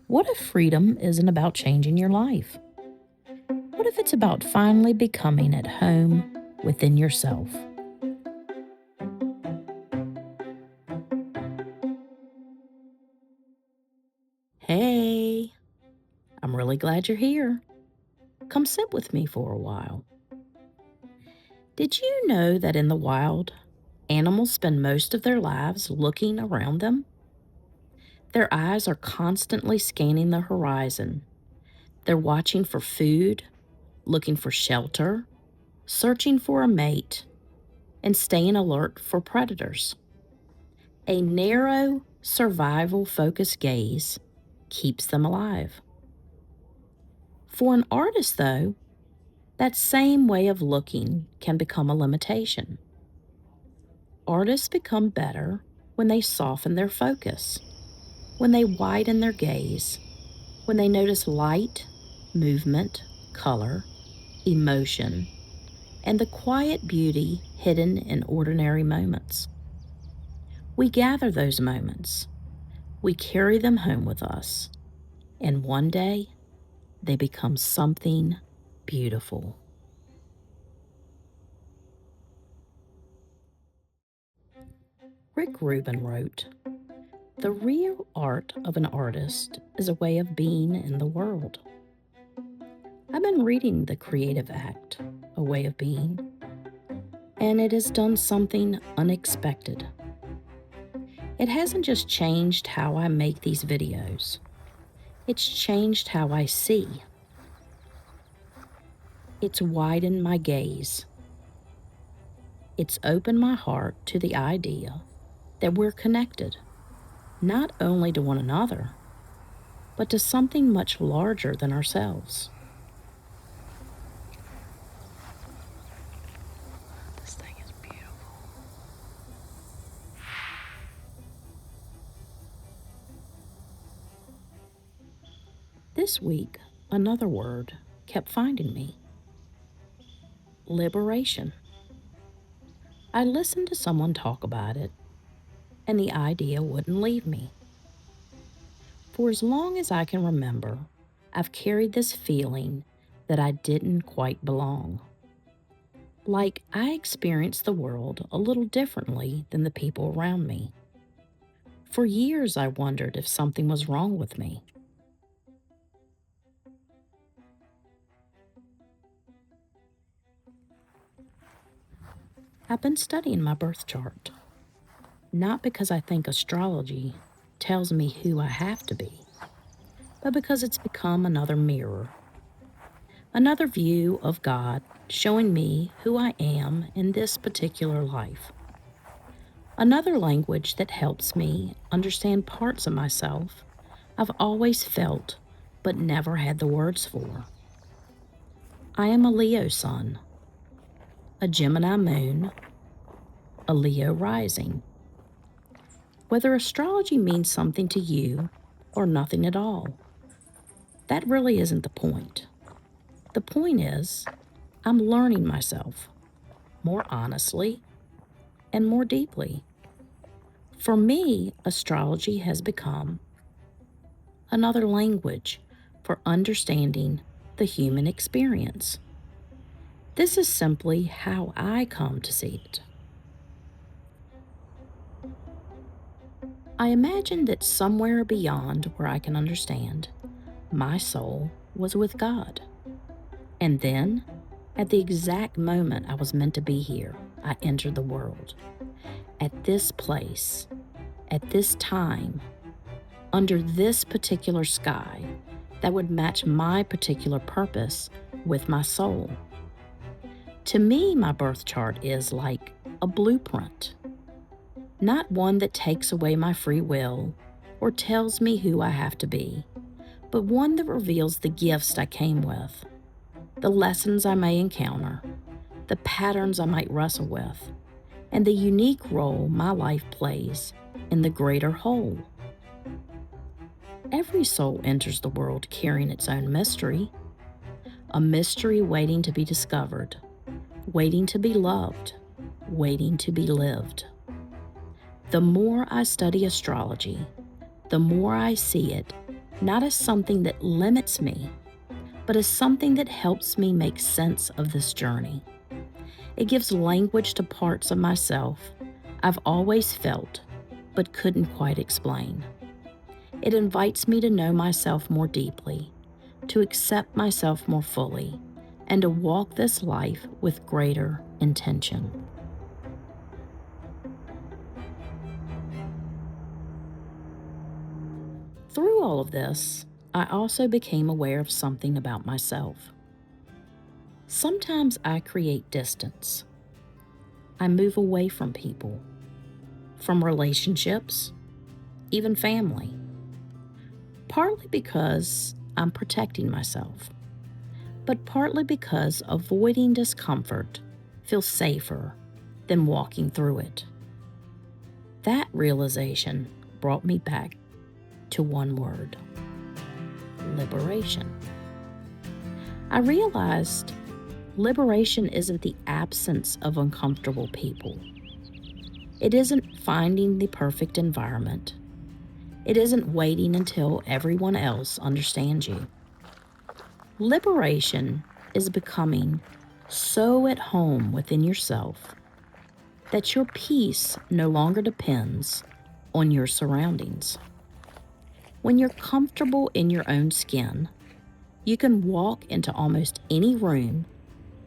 What if freedom isn't about changing your life? What if it's about finally becoming at home within yourself? Hey, I'm really glad you're here. Come sit with me for a while. Did you know that in the wild, animals spend most of their lives looking around them? Their eyes are constantly scanning the horizon. They're watching for food, looking for shelter, searching for a mate, and staying alert for predators. A narrow, survival focused gaze keeps them alive. For an artist, though, that same way of looking can become a limitation. Artists become better when they soften their focus, when they widen their gaze, when they notice light, movement, color, emotion, and the quiet beauty hidden in ordinary moments. We gather those moments, we carry them home with us, and one day they become something beautiful. Rick Rubin wrote, "The real art of an artist is a way of being in the world." I've been reading The Creative Act, A Way of Being, and it has done something unexpected. It hasn't just changed how I make these videos, it's changed how I see. It's widened my gaze. It's opened my heart to the idea that we're connected, not only to one another, but to something much larger than ourselves. This thing is beautiful. This week, another word kept finding me: liberation. I listened to someone talk about it, and the idea wouldn't leave me. For as long as I can remember, I've carried this feeling that I didn't quite belong. Like I experienced the world a little differently than the people around me. For years, I wondered if something was wrong with me. I've been studying my birth chart, not because I think astrology tells me who I have to be, but because it's become another mirror, another view of God showing me who I am in this particular life, another language that helps me understand parts of myself I've always felt but never had the words for. I am a Leo sun, a Gemini moon, a Leo rising. Whether astrology means something to you or nothing at all, that really isn't the point. The point is, I'm learning myself more honestly and more deeply. For me, astrology has become another language for understanding the human experience. This is simply how I come to see it. I imagine that somewhere beyond where I can understand, my soul was with God. And then, at the exact moment I was meant to be here, I entered the world. At this place, at this time, under this particular sky that would match my particular purpose with my soul. To me, my birth chart is like a blueprint, not one that takes away my free will or tells me who I have to be, but one that reveals the gifts I came with, the lessons I may encounter, the patterns I might wrestle with, and the unique role my life plays in the greater whole. Every soul enters the world carrying its own mystery, a mystery waiting to be discovered, waiting to be loved, waiting to be lived. The more I study astrology, the more I see it not as something that limits me, but as something that helps me make sense of this journey. It gives language to parts of myself I've always felt but couldn't quite explain. It invites me to know myself more deeply, to accept myself more fully, and to walk this life with greater intention. Through all of this, I also became aware of something about myself. Sometimes I create distance. I move away from people, from relationships, even family, partly because I'm protecting myself, but partly because avoiding discomfort feels safer than walking through it. That realization brought me back to one word: liberation. I realized liberation isn't the absence of uncomfortable people. It isn't finding the perfect environment. It isn't waiting until everyone else understands you. Liberation is becoming so at home within yourself that your peace no longer depends on your surroundings. When you're comfortable in your own skin, you can walk into almost any room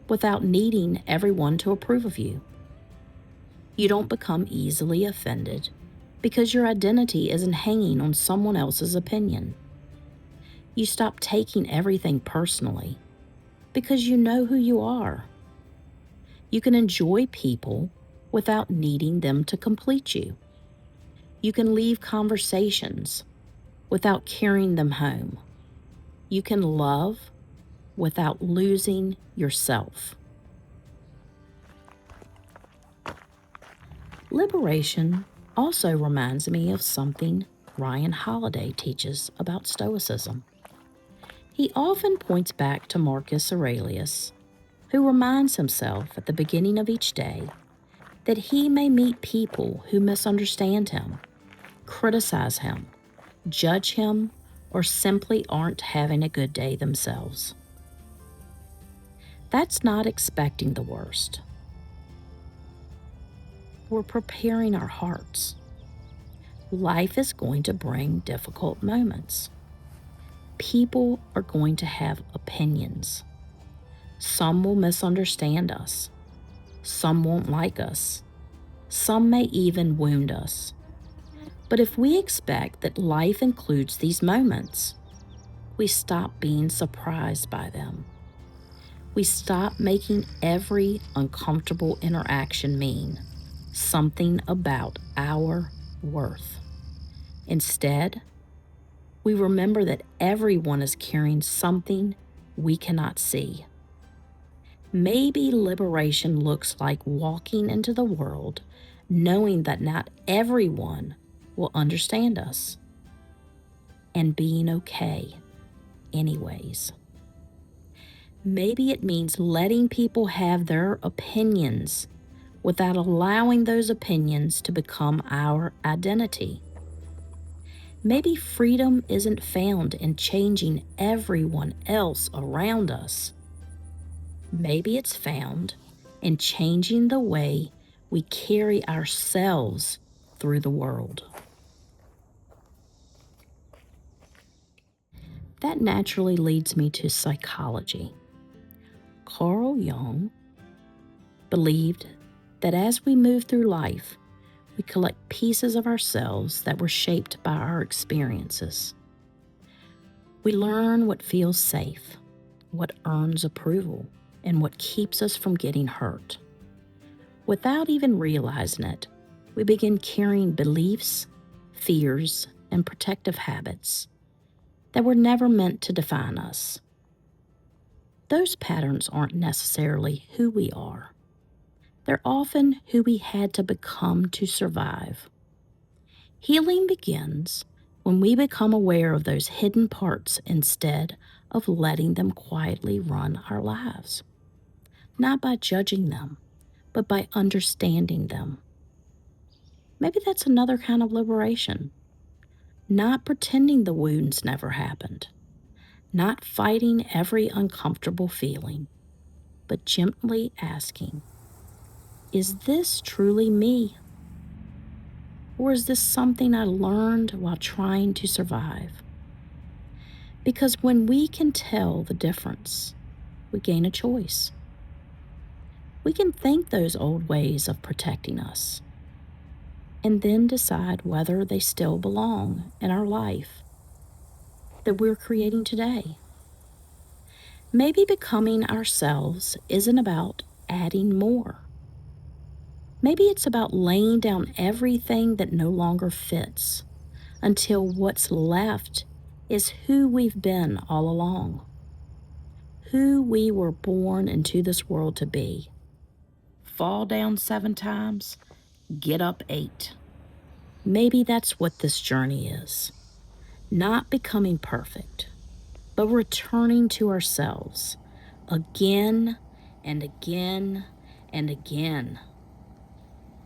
without needing everyone to approve of you. You don't become easily offended because your identity isn't hanging on someone else's opinion. You stop taking everything personally because you know who you are. You can enjoy people without needing them to complete you. You can leave conversations without carrying them home. You can love without losing yourself. Liberation also reminds me of something Ryan Holiday teaches about Stoicism. He often points back to Marcus Aurelius, who reminds himself at the beginning of each day that he may meet people who misunderstand him, criticize him, judge him, or simply aren't having a good day themselves. That's not expecting the worst. We're preparing our hearts. Life is going to bring difficult moments. People are going to have opinions. Some will misunderstand us. Some won't like us. Some may even wound us. But if we expect that life includes these moments, we stop being surprised by them. We stop making every uncomfortable interaction mean something about our worth. Instead, we remember that everyone is carrying something we cannot see. Maybe liberation looks like walking into the world knowing that not everyone will understand us and being okay anyways. Maybe it means letting people have their opinions without allowing those opinions to become our identity. Maybe freedom isn't found in changing everyone else around us. Maybe it's found in changing the way we carry ourselves through the world. That naturally leads me to psychology. Carl Jung believed that as we move through life, we collect pieces of ourselves that were shaped by our experiences. We learn what feels safe, what earns approval, and what keeps us from getting hurt. Without even realizing it, we begin carrying beliefs, fears, and protective habits that were never meant to define us. Those patterns aren't necessarily who we are. They're often who we had to become to survive. Healing begins when we become aware of those hidden parts instead of letting them quietly run our lives. Not by judging them, but by understanding them. Maybe that's another kind of liberation. Not pretending the wounds never happened, not fighting every uncomfortable feeling, but gently asking, is this truly me? Or is this something I learned while trying to survive? Because when we can tell the difference, we gain a choice. We can thank those old ways of protecting us and then decide whether they still belong in our life that we're creating today. Maybe becoming ourselves isn't about adding more. Maybe it's about laying down everything that no longer fits until what's left is who we've been all along, who we were born into this world to be. Fall down 7 times, get up 8. Maybe that's what this journey is. Not becoming perfect, but returning to ourselves again and again and again,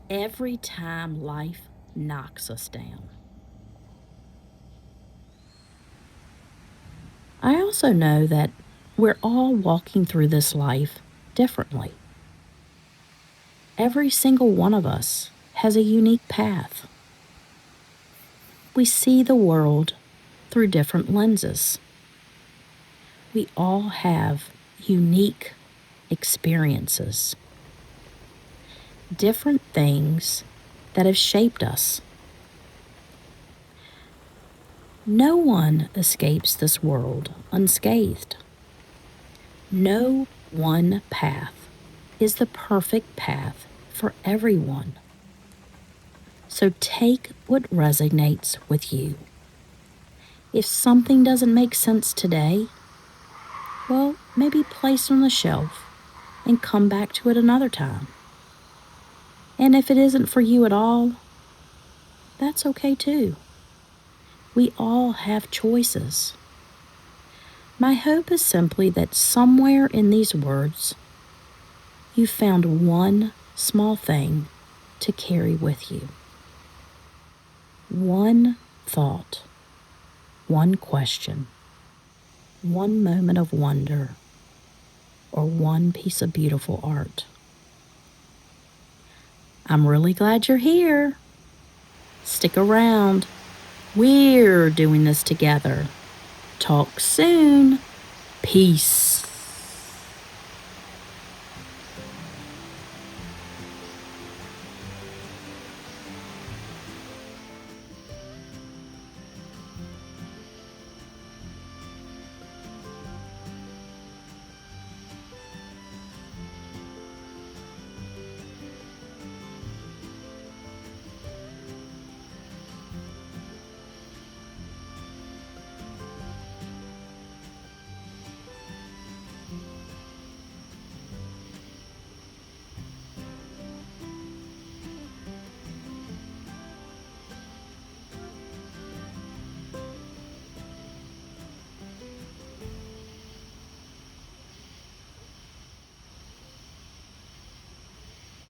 every time life knocks us down. I also know that we're all walking through this life differently. Every single one of us has a unique path. We see the world through different lenses. We all have unique experiences, different things that have shaped us. No one escapes this world unscathed. No one path is the perfect path for everyone. So take what resonates with you. If something doesn't make sense today, well, maybe place it on the shelf and come back to it another time. And if it isn't for you at all, that's okay too. We all have choices. My hope is simply that somewhere in these words, you found one small thing to carry with you. One thought, one question, one moment of wonder, or one piece of beautiful art. I'm really glad you're here. Stick around. We're doing this together. Talk soon. Peace.